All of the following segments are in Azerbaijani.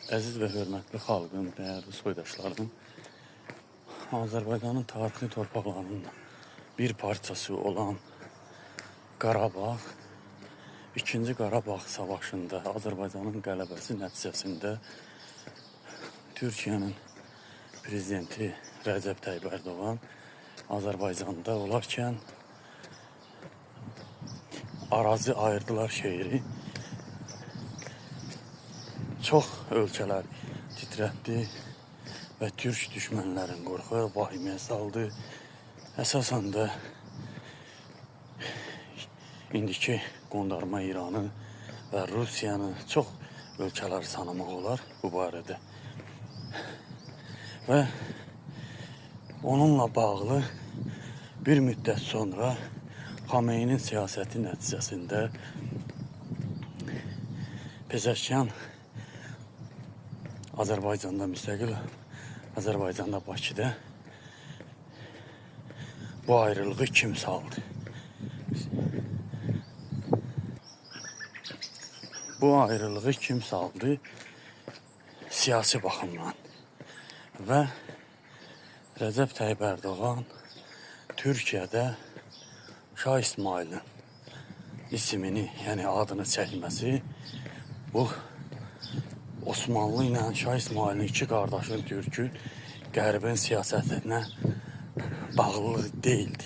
Əziz və hörmətli xalqım, dəyərli soydaşlarım, Azərbaycanın tarixi torpaqlarının bir parçası olan Qarabağ, 2-ci Qarabağ savaşında Azərbaycanın qələbəsi nəticəsində Türkiyənin prezidenti Rəcəb Tayyib Ərdoğan Azərbaycanda olarkən arazi ayırdılar şeiri çox ölkələr titrətdi və türk düşmənlərin qorxu vahiməyə saldı. Əsasən də indiki qondarma İranı və Rusiyanı çox ölkələr sanamaq olar bu barədə. Və onunla bağlı bir müddət sonra Xameynin siyasəti nəticəsində Pezeşkan Azərbaycanda müstəqil, Azərbaycanda Bakıda bu ayrılığı kim saldı? Bu ayrılığı kim saldı? Siyasi baxımdan. Və Rəcəb Tayyib Ərdoğan Türkiyədə Şah İsmailin ismini, yəni adını çəkməsi bu Osmanlı ilə Şah İsmailin iki qardaşın türkü Qərbin siyasətinə bağlılığı deyildi.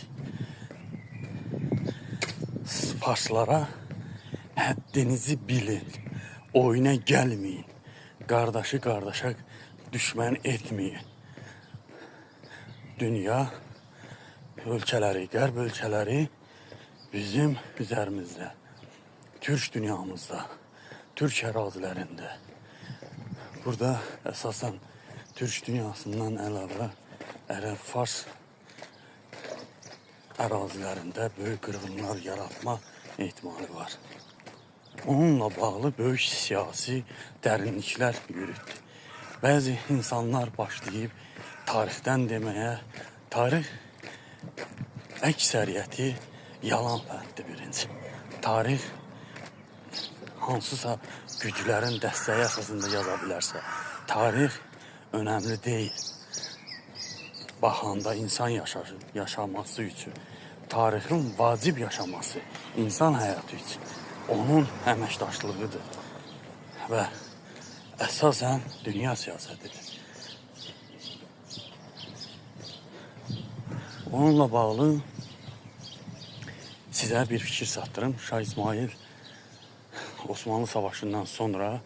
Farslara həddinizi bilin, oyuna gəlməyin, qardaşı qardaşa düşmən etməyin. Dünya ölkələri, qərb ölkələri bizim üzərimizdə, türk dünyamızda, türk ərazilərində. Burada əsasən türk dünyasından əlavə ərəb, fars ərazilərində böyük qırğınlar yaratma ehtimali var. Onunla bağlı böyük siyasi dərinliklər yürütdü. Bəzi insanlar başlayıb tarixdən deməyə, tarix əksəriyyəti yalan fənddir birinci. Tarix hansısa güclərin dəstəyi əsasında yaza bilərsə, tarix önəmli deyil. Baxanda insan yaşaması üçün, tarixin vacib yaşaması insan həyatı üçün onun əməkdaşlığıdır və əsasən dünya siyasətidir. Onunla bağlı sizə bir fikir çatdırım. Şah İsmail Osmanlı savaşından sonra